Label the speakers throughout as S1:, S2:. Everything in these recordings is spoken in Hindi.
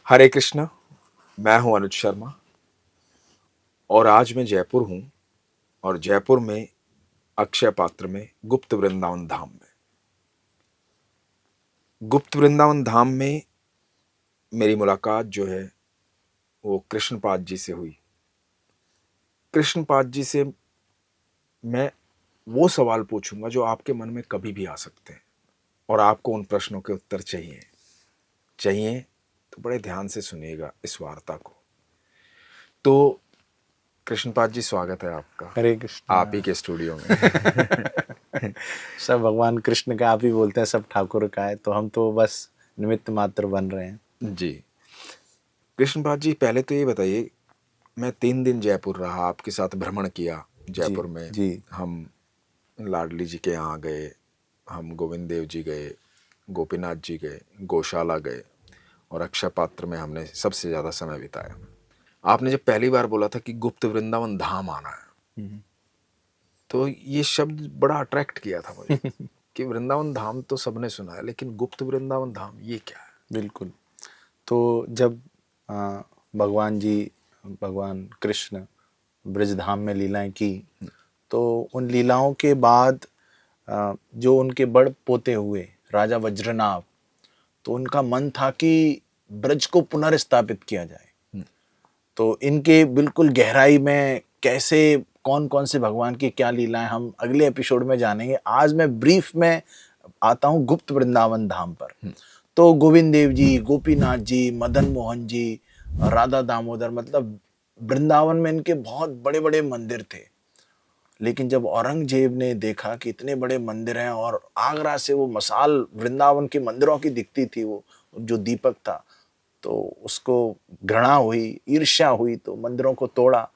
S1: हरे कृष्णा। मैं हूं अनुज शर्मा और आज मैं जयपुर हूं और जयपुर में अक्षय पात्र में गुप्त वृंदावन धाम में मेरी मुलाकात जो है वो कृष्णपाद जी से हुई। कृष्णपाद जी से मैं वो सवाल पूछूंगा जो आपके मन में कभी भी आ सकते हैं और आपको उन प्रश्नों के उत्तर चाहिए तो बड़े ध्यान से सुनिएगा इस वार्ता को। तो कृष्णपाद जी, स्वागत है आपका
S2: हरे कृष्ण।
S1: आप ही के स्टूडियो में।
S2: सब भगवान कृष्ण का आप ही बोलते हैं, सब ठाकुर का है, तो हम तो बस निमित्त मात्र बन रहे हैं।
S1: जी कृष्णपाद जी, पहले तो ये बताइए, मैं 3 दिन जयपुर रहा, आपके साथ भ्रमण किया
S2: जी
S1: जयपुर में।
S2: जी।
S1: हम लाडली जी के यहाँ गए, हम गोविंद देव जी गए, गोपीनाथ जी गए, गौशाला गए और अक्षय पात्र में हमने सबसे ज़्यादा समय बिताया। आपने जब पहली बार बोला था कि गुप्त वृंदावन धाम आना है, तो ये शब्द बड़ा अट्रैक्ट किया था मुझे कि वृंदावन धाम तो सबने सुना है, लेकिन गुप्त वृंदावन धाम ये क्या है?
S2: बिल्कुल। तो जब भगवान जी, भगवान कृष्ण ब्रजधाम में लीलाएं की, तो उन लीलाओं के बाद जो उनके बड़ पोते हुए राजा वज्रनाभ, तो उनका मन था कि ब्रज को पुनर्स्थापित किया जाए। तो इनके बिल्कुल गहराई में कैसे, कौन कौन से भगवान की क्या लीलाएं, हम अगले एपिसोड में जानेंगे। आज मैं ब्रीफ में आता हूँ गुप्त वृंदावन धाम पर। तो गोविंद देव जी, गोपीनाथ जी, मदन मोहन जी, राधा दामोदर, मतलब वृंदावन में इनके बहुत बड़े बड़े मंदिर थे। लेकिन जब औरंगजेब ने देखा कि इतने बड़े मंदिर हैं और आगरा से वो मसाल वृंदावन के मंदिरों की दिखती थी, वो जो दीपक था, तो उसको घृणा हुई, ईर्ष्या हुई, तो मंदिरों को तोड़ा।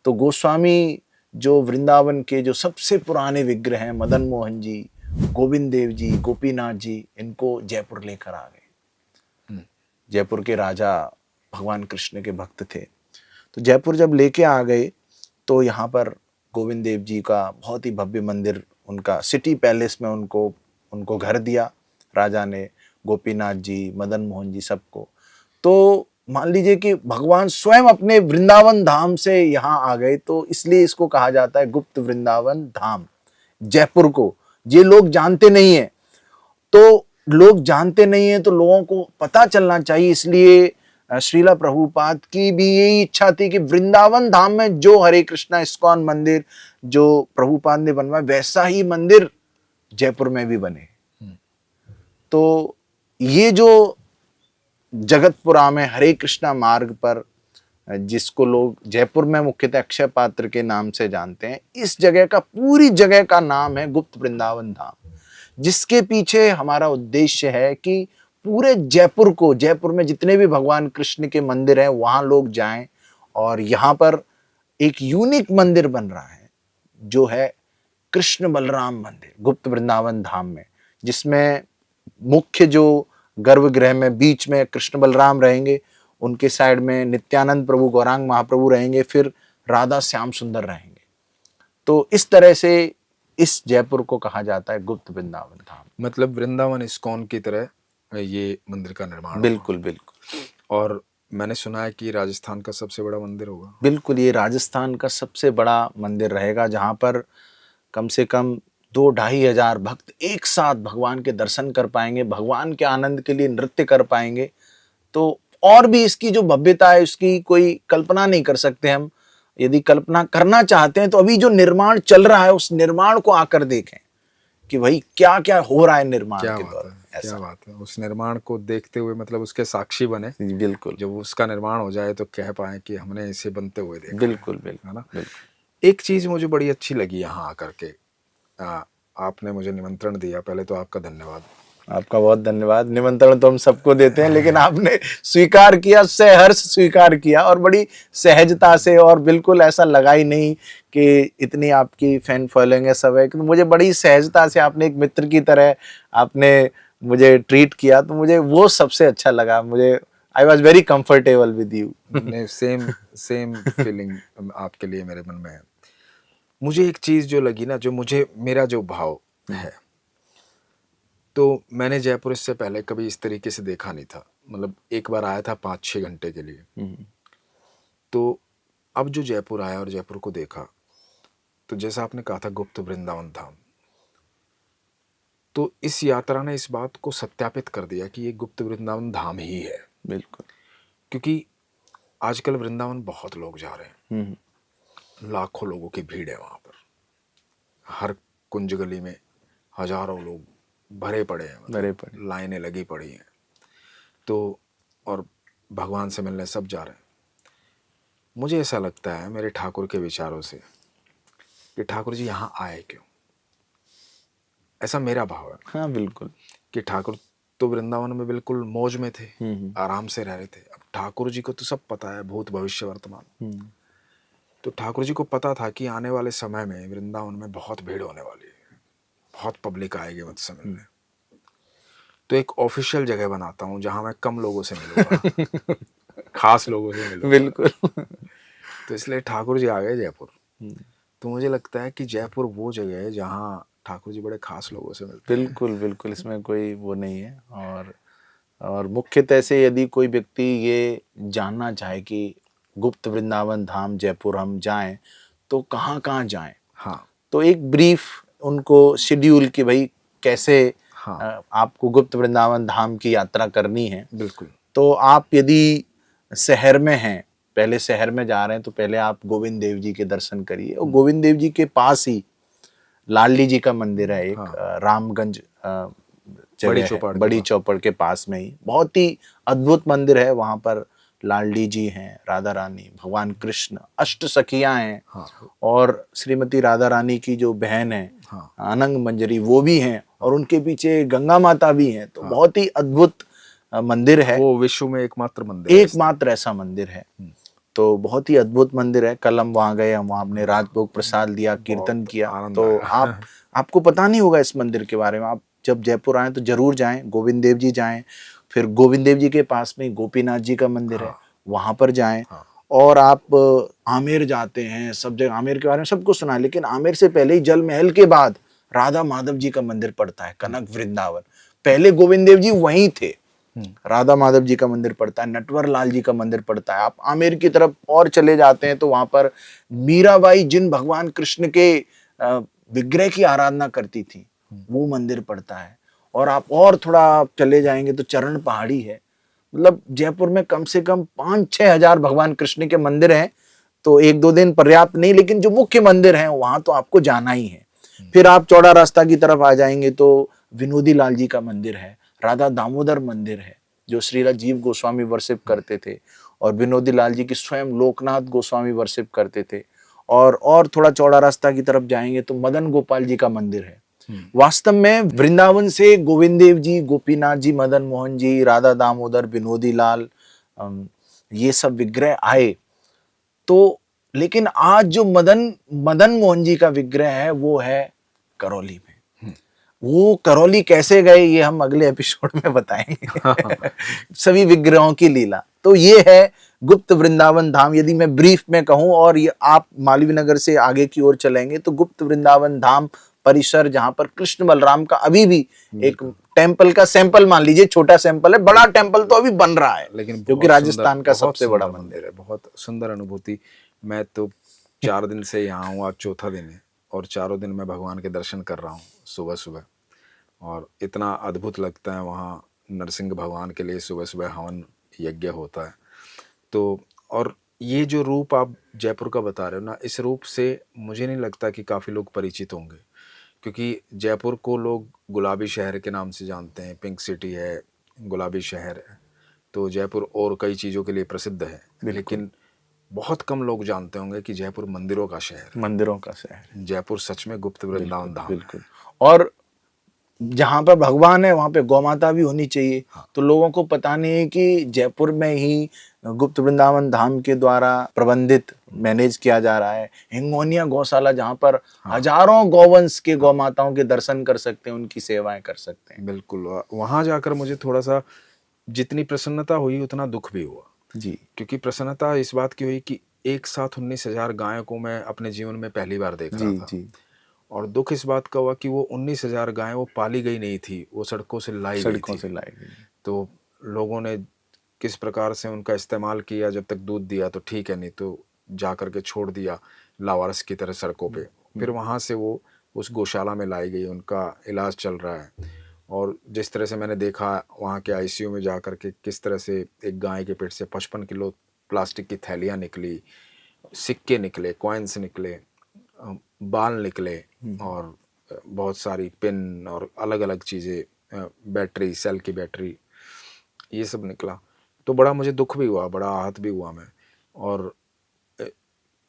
S2: तो गोस्वामी जो वृंदावन के जो सबसे पुराने विग्रह हैं, मदन मोहन जी, गोविंद देव जी, गोपीनाथ जी, इनको जयपुर लेकर आ गए। जयपुर के राजा भगवान कृष्ण के भक्त थे, तो जयपुर जब लेके आ गए तो यहाँ पर गोविंद देव जी का बहुत ही भव्य मंदिर, उनका सिटी पैलेस में उनको घर दिया राजा ने, गोपीनाथ जी, मदन मोहन जी, सबको। तो मान लीजिए कि भगवान स्वयं अपने वृंदावन धाम से यहाँ आ गए, तो इसलिए इसको कहा जाता है गुप्त वृंदावन धाम। जयपुर को ये लोग जानते नहीं है, तो लोगों को पता चलना चाहिए। इसलिए श्रीला प्रभुपाद की भी यही इच्छा थी कि वृंदावन धाम में जो हरे कृष्णा इस्कॉन मंदिर जो प्रभुपाद ने बनवाया, वैसा ही मंदिर जयपुर में भी बने। तो ये जो जगतपुरा में हरे कृष्णा मार्ग पर, जिसको लोग जयपुर में मुख्यतः अक्षय पात्र के नाम से जानते हैं, इस जगह का, पूरी जगह का नाम है गुप्त वृंदावन धाम, जिसके पीछे हमारा उद्देश्य है कि पूरे जयपुर में जितने भी भगवान कृष्ण के मंदिर हैं वहां लोग जाएं। और यहाँ पर एक यूनिक मंदिर बन रहा है जो है कृष्ण बलराम मंदिर गुप्त वृंदावन धाम में, जिसमें मुख्य जो गर्भगृह में बीच में कृष्ण बलराम रहेंगे, उनके साइड में नित्यानंद प्रभु, गौरांग महाप्रभु रहेंगे, फिर राधा श्याम सुंदर रहेंगे। तो इस तरह से इस जयपुर को कहा जाता है गुप्त वृंदावन धाम।
S1: मतलब वृंदावन इस्कॉन की तरह ये मंदिर का निर्माण
S2: बिल्कुल
S1: हुआ।
S2: बिल्कुल।
S1: और मैंने सुना है कि राजस्थान का सबसे बड़ा मंदिर होगा।
S2: बिल्कुल, ये राजस्थान का सबसे बड़ा मंदिर रहेगा, जहाँ पर कम से कम 2-2,500 भक्त एक साथ भगवान के दर्शन कर पाएंगे, भगवान के आनंद के लिए नृत्य कर पाएंगे। तो और भी इसकी जो भव्यता है, उसकी कोई कल्पना नहीं कर सकते हम। यदि कल्पना करना चाहते हैं तो अभी जो निर्माण चल रहा है, उस निर्माण को आकर देखें कि भाई क्या क्या हो रहा है निर्माण
S1: क्या
S2: के
S1: बात
S2: दौरान।
S1: है, क्या
S2: ऐसा
S1: बात है। उस निर्माण को देखते हुए, मतलब उसके साक्षी बने,
S2: बिल्कुल
S1: जब उसका निर्माण हो जाए तो कह पाए कि हमने इसे बनते हुए देखा
S2: बिल्कुल
S1: है ना।
S2: बिल्कुल।
S1: एक चीज मुझे बड़ी अच्छी लगी यहाँ आकर के, आपने मुझे निमंत्रण दिया, पहले तो आपका धन्यवाद।
S2: आपका बहुत धन्यवाद। निमंत्रण तो हम सबको देते हैं, लेकिन आपने स्वीकार किया, सहर्ष स्वीकार किया, और बड़ी सहजता से, और बिल्कुल ऐसा लगा ही नहीं कि इतनी आपकी फैन फॉलोइंग है, सब है। तो मुझे बड़ी सहजता से आपने एक मित्र की तरह आपने मुझे ट्रीट किया, तो मुझे वो सबसे अच्छा लगा। मुझे I was very comfortable with you.
S1: ने सेम सेम फीलिंग आपके लिए मेरे मन में है। मुझे एक चीज जो लगी ना, जो मुझे, मेरा जो भाव है, तो मैंने जयपुर इससे पहले कभी इस तरीके से देखा नहीं था, मतलब एक बार आया था 5-6 घंटे के लिए। तो अब जो जयपुर आया और जयपुर को देखा, तो जैसा आपने कहा था गुप्त वृंदावन धाम, तो इस यात्रा ने इस बात को सत्यापित कर दिया कि ये गुप्त वृंदावन धाम ही है।
S2: बिल्कुल।
S1: क्योंकि आजकल वृंदावन बहुत लोग जा रहे हैं, लाखों लोगों की भीड़ है वहाँ पर, हर कुंज गली में हजारों लोग भरे पड़े हैं,
S2: भरे पड़े,
S1: लाइनें लगी पड़ी हैं। तो और भगवान से मिलने सब जा रहे हैं। मुझे ऐसा लगता है मेरे ठाकुर के विचारों से कि ठाकुर जी यहाँ आए क्यों, ऐसा मेरा भाव है।
S2: हाँ बिल्कुल,
S1: कि ठाकुर तो वृंदावन में बिल्कुल मौज में थे, आराम से रह रहे थे। अब ठाकुर जी को तो सब पता है, भूत भविष्य वर्तमान। तो ठाकुर जी को पता था कि आने वाले समय में वृंदावन में बहुत भीड़ होने वाली है, बहुत पब्लिक आएगी मुझसे मिलने। तो एक ऑफिशियल जगह बनाता हूँ जहाँ मैं कम लोगों से मिलूंगा, खास लोगों से मिलूंगा।
S2: बिल्कुल।
S1: तो इसलिए ठाकुर जी आ गए जयपुर। तो मुझे लगता है कि जयपुर वो जगह है जहाँ ठाकुर जी बड़े खास लोगों से मिलते हैं।
S2: बिल्कुल बिल्कुल, इसमें कोई वो नहीं है। और मुख्यतः से यदि कोई व्यक्ति ये जानना चाहे कि गुप्त वृंदावन धाम जयपुर हम जाएं तो कहाँ कहाँ जाएं,
S1: हाँ,
S2: तो एक ब्रीफ उनको शेड्यूल कि भाई कैसे आपको गुप्त वृंदावन धाम की यात्रा करनी है।
S1: बिल्कुल।
S2: तो आप यदि शहर में हैं, पहले शहर में जा रहे हैं, तो पहले आप गोविंद देव जी के दर्शन करिए। और गोविंद देव जी के पास ही लालडी जी का मंदिर है एक, रामगंज बड़ी चौपड़ के पास में ही, बहुत ही अद्भुत मंदिर है। वहाँ पर लालडी जी हैं, राधा रानी, भगवान कृष्ण, अष्ट सखियां हैं, और श्रीमती राधा रानी की जो बहन है अनंग मंजरी वो भी हैं, और उनके पीछे गंगा माता भी हैं। तो बहुत ही अद्भुत मंदिर है,
S1: वो विश्व में एकमात्र मंदिर,
S2: एकमात्र ऐसा मंदिर है। तो बहुत ही अद्भुत मंदिर है। कल हम वहाँ गए, हम वहाँ हमने राजभोग प्रसाद लिया, कीर्तन किया। तो आपको पता नहीं होगा इस मंदिर के बारे में। आप जब जयपुर आए तो जरूर जाएं, गोविंद देव जी जाएं। फिर गोविंद देव जी के पास में गोपीनाथ जी का मंदिर है, वहां पर जाएं। और आप आमेर जाते हैं, सब जगह आमेर के बारे में सबको सुना है, लेकिन आमेर से पहले ही जल महल के बाद राधा माधव जी का मंदिर पड़ता है, कनक वृंदावन। पहले गोविंद देव जी वहीं थे, राधा माधव जी का मंदिर पड़ता है, नटवर लाल जी का मंदिर पड़ता है। आप आमेर की तरफ और चले जाते हैं तो वहां पर मीराबाई जिन भगवान कृष्ण के विग्रह की आराधना करती थी, वो मंदिर पड़ता है। और आप और थोड़ा चले जाएंगे तो चरण पहाड़ी है। मतलब जयपुर में कम से कम 5-6 हजार भगवान कृष्ण के मंदिर हैं। तो 1-2 दिन पर्याप्त नहीं, लेकिन जो मुख्य मंदिर हैं वहां तो आपको जाना ही है। फिर आप चौड़ा रास्ता की तरफ आ जाएंगे तो विनोदी लाल जी का मंदिर है, राधा दामोदर मंदिर है जो श्री राजीव गोस्वामी वर्शिप करते थे, और विनोदी लाल जी की स्वयं लोकनाथ गोस्वामी वर्शिप करते थे। और थोड़ा चौड़ा रास्ता की तरफ जाएंगे तो मदन गोपाल जी का मंदिर है। वास्तव में वृंदावन से गोविंद देव जी, गोपीनाथ जी, मदन मोहन जी, राधा दामोदर, विनोदी लाल, ये सब विग्रह आए। तो लेकिन आज जो मदन मोहन जी का विग्रह है वो है करौली में। वो करौली कैसे गए ये हम अगले एपिसोड में बताएंगे। सभी विग्रहों की लीला। तो ये है गुप्त वृंदावन धाम, यदि मैं ब्रीफ में कहूं। और ये आप मालवीय नगर से आगे की ओर चलेंगे तो गुप्त वृंदावन धाम परिसर, जहां पर कृष्ण बलराम का अभी भी एक टेम्पल का सैंपल मान लीजिए, छोटा सैंपल है, बड़ा टेम्पल तो अभी बन रहा है,
S1: लेकिन
S2: जो कि राजस्थान का सबसे बड़ा मंदिर है।
S1: बहुत सुंदर अनुभूति। मैं तो 4 दिन से यहाँ हूँ, आज चौथा दिन है, और चारों दिन मैं भगवान के दर्शन कर रहा हूँ सुबह सुबह। और इतना अद्भुत लगता है वहाँ, नरसिंह भगवान के लिए सुबह सुबह हवन यज्ञ होता है। तो और ये जो रूप आप जयपुर का बता रहे हो ना, इस रूप से मुझे नहीं लगता कि काफ़ी लोग परिचित होंगे, क्योंकि जयपुर को लोग गुलाबी शहर के नाम से जानते हैं। पिंक सिटी है, गुलाबी शहर है। तो जयपुर और कई चीज़ों के लिए प्रसिद्ध है, लेकिन बहुत कम लोग जानते होंगे कि जयपुर मंदिरों का शहर है।
S2: मंदिरों का शहर,
S1: जयपुर सच में गुप्त वृंदावन धाम।
S2: बिल्कुल। और जहाँ पर भगवान है वहाँ पे गौ माता भी होनी चाहिए। तो लोगों को पता नहीं है कि जयपुर में ही गुप्त वृंदावन धाम के द्वारा प्रबंधित मैनेज किया जा रहा है हिंगोनिया गौशाला, जहाँ पर हजारों गौवंश के गौ माताओं के दर्शन कर सकते हैं, उनकी सेवाएं कर सकते हैं।
S1: बिल्कुल। वहाँ जाकर मुझे थोड़ा सा जितनी प्रसन्नता हुई उतना दुख भी हुआ
S2: जी,
S1: क्योंकि प्रसन्नता इस बात की हुई कि एक साथ 19,000 गायों को मैं अपने जीवन में पहली बार देख रहा था। और दुख इस बात का हुआ कि वो 19,000 गायें वो पाली गई नहीं थी, वो सड़कों से लाई गई
S2: सड़कों
S1: थी।
S2: से लाई गई।
S1: तो लोगों ने किस प्रकार से उनका इस्तेमाल किया, जब तक दूध दिया तो ठीक है, नहीं तो जा कर के छोड़ दिया लावारिस की तरह सड़कों पे। फिर वहाँ से वो उस गौशाला में लाई गई, उनका इलाज चल रहा है। और जिस तरह से मैंने देखा वहाँ के आईसीयू में जा कर के किस तरह से एक गाय के पेट से 55 किलो प्लास्टिक की थैलियाँ निकली, सिक्के निकले, कॉइन्स निकले, बाल निकले, और बहुत सारी पिन और अलग अलग चीज़ें, बैटरी, सेल की बैटरी, ये सब निकला। तो बड़ा मुझे दुख भी हुआ, बड़ा आहत भी हुआ मैं। और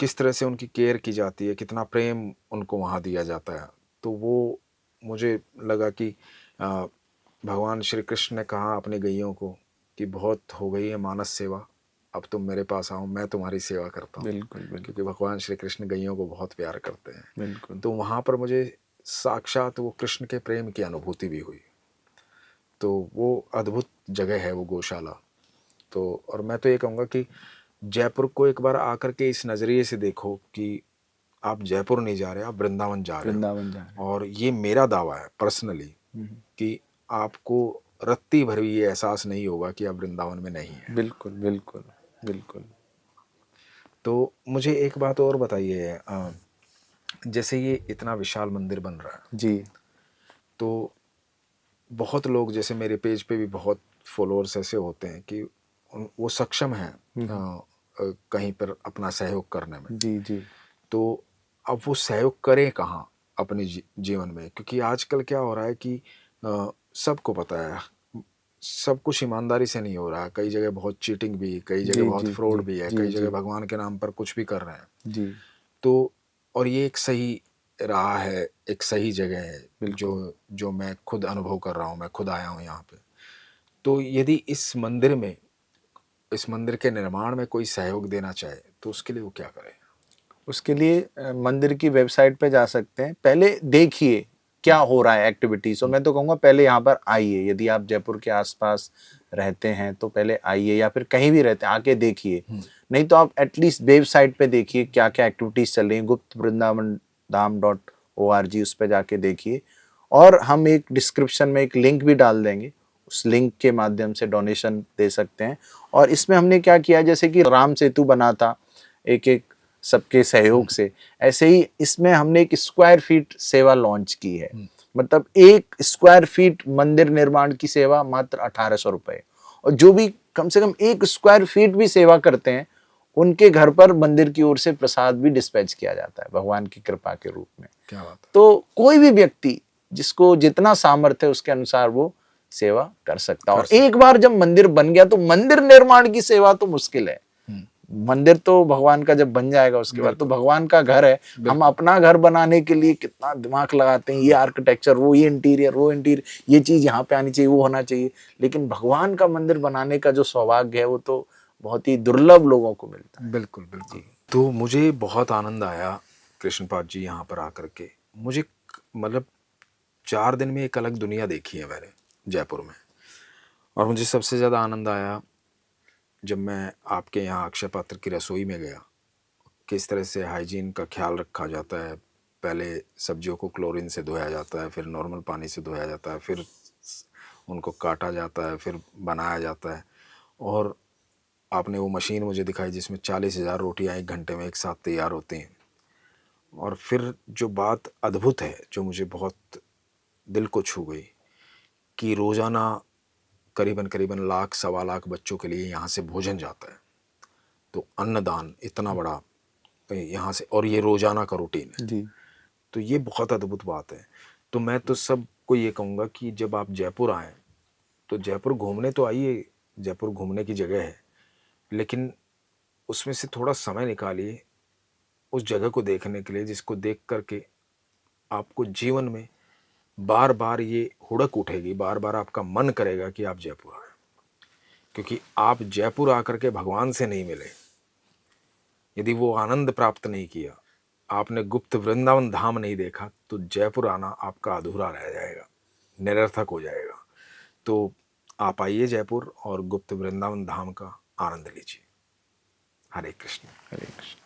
S1: किस तरह से उनकी केयर की जाती है, कितना प्रेम उनको वहाँ दिया जाता है। तो वो मुझे लगा कि भगवान श्री कृष्ण ने कहा अपने गैयों को कि बहुत हो गई है मानस सेवा, अब तुम मेरे पास आओ, मैं तुम्हारी सेवा करता हूँ।
S2: बिल्कुल बिल्कुल
S1: क्योंकि भगवान श्री कृष्ण गैयों को बहुत प्यार करते हैं।
S2: बिल्कुल।
S1: तो वहाँ पर मुझे साक्षात वो कृष्ण के प्रेम की अनुभूति भी हुई। तो वो अद्भुत जगह है वो गौशाला। तो और मैं तो ये कहूँगा कि जयपुर को एक बार आकर के इस नज़रिए से देखो कि आप जयपुर नहीं जा रहे, आप वृंदावन जा रहे
S2: वृंदावन जा रहे
S1: हो। और ये मेरा दावा है पर्सनली कि आपको रत्ती भर भी ये एहसास नहीं होगा कि आप वृंदावन में नहीं हैं।
S2: बिल्कुल बिल्कुल बिल्कुल।
S1: तो मुझे एक बात और बताइए, जैसे ये इतना विशाल मंदिर बन रहा है
S2: जी।
S1: तो बहुत लोग, जैसे मेरे पेज पे भी बहुत फॉलोअर्स ऐसे होते हैं कि वो सक्षम हैं कहीं पर अपना सहयोग करने में।
S2: जी जी।
S1: तो अब वो सहयोग करें कहाँ अपने जीवन में, क्योंकि आजकल क्या हो रहा है कि सबको पता है सब कुछ ईमानदारी से नहीं हो रहा है। कई जगह बहुत चीटिंग भी, कई जगह
S2: जी
S1: बहुत
S2: जी
S1: फ्रॉड
S2: जी
S1: भी है,
S2: जी
S1: कई
S2: जी
S1: जगह भगवान के नाम पर कुछ भी कर रहे हैं।
S2: जी।
S1: तो और ये एक सही राह है, एक सही जगह है
S2: बिल्कुल।
S1: जो मैं खुद अनुभव कर रहा हूँ, मैं खुद आया हूँ यहाँ पे। तो यदि इस मंदिर के निर्माण में कोई सहयोग देना चाहे तो उसके लिए वो क्या करे?
S2: उसके लिए मंदिर की वेबसाइट पे जा सकते हैं, पहले देखिए क्या हो रहा है एक्टिविटीज। और मैं तो कहूँगा पहले यहाँ पर आइए, यदि आप जयपुर के आसपास रहते हैं तो पहले आइए, या फिर कहीं भी रहते हैं आके देखिए। नहीं तो आप एटलीस्ट वेबसाइट पे देखिए क्या क्या एक्टिविटीज चल रही हैं, guptvrindavan.org, उस पर जाके देखिए। और हम एक डिस्क्रिप्शन में एक लिंक भी डाल देंगे, उस लिंक के माध्यम से डोनेशन दे सकते हैं। और इसमें हमने क्या किया, जैसे कि राम सेतु बना था एक एक सबके सहयोग से, ऐसे ही इसमें हमने एक स्क्वायर फीट सेवा लॉन्च की है। मतलब 1 स्क्वायर फीट मंदिर निर्माण की सेवा मात्र 1800 रुपए। और जो भी कम से कम 1 स्क्वायर फीट भी सेवा करते हैं उनके घर पर मंदिर की ओर से प्रसाद भी डिस्पैच किया जाता है भगवान की कृपा के रूप में।
S1: क्या बात है। तो
S2: कोई भी व्यक्ति जिसको जितना सामर्थ्य है उसके अनुसार वो सेवा कर सकता है। और एक बार जब मंदिर बन गया तो मंदिर निर्माण की सेवा तो मुश्किल है। मंदिर तो भगवान का जब बन जाएगा उसके बाद तो भगवान का घर है। हम अपना घर बनाने के लिए कितना दिमाग लगाते हैं, ये आर्किटेक्चर, वो ये इंटीरियर, ये चीज यहाँ पे आनी चाहिए, वो होना चाहिए। लेकिन भगवान का मंदिर बनाने का जो सौभाग्य है वो तो बहुत ही दुर्लभ लोगों को मिलता है।
S1: बिल्कुल बिल्कुल। तो मुझे बहुत आनंद आया कृष्णपाद जी यहाँ पर आकर के। मुझे मतलब 4 दिन में एक अलग दुनिया देखी है मैंने जयपुर में। और मुझे सबसे ज़्यादा आनंद आया जब मैं आपके यहाँ अक्षय पात्र की रसोई में गया। किस तरह से हाइजीन का ख्याल रखा जाता है। पहले सब्जियों को क्लोरीन से धोया जाता है, फिर नॉर्मल पानी से धोया जाता है, फिर उनको काटा जाता है, फिर बनाया जाता है। और आपने वो मशीन मुझे दिखाई जिसमें 40,000 रोटियाँ 1 घंटे में एक साथ तैयार होती हैं। और फिर जो बात अद्भुत है, जो मुझे बहुत दिल को छू गई, कि रोज़ाना करीबन 1,00,000 सवा लाख बच्चों के लिए यहाँ से भोजन जाता है। तो अन्नदान इतना बड़ा यहाँ से, और ये रोज़ाना का रूटीन है
S2: जी।
S1: तो ये बहुत अद्भुत बात है। तो मैं तो सबको ये कहूँगा कि जब आप जयपुर आएँ तो जयपुर घूमने तो आइए, जयपुर घूमने की जगह है, लेकिन उसमें से थोड़ा समय निकालिए उस जगह को देखने के लिए, जिसको देख करके आपको जीवन में बार बार ये हुड़क उठेगी, बार बार आपका मन करेगा कि आप जयपुर आए। क्योंकि आप जयपुर आकर के भगवान से नहीं मिले, यदि वो आनंद प्राप्त नहीं किया, आपने गुप्त वृंदावन धाम नहीं देखा, तो जयपुर आना आपका अधूरा रह जाएगा, निरर्थक हो जाएगा। तो आप आइए जयपुर और गुप्त वृंदावन धाम का आनंद लीजिए। हरे कृष्ण।
S2: हरे कृष्ण।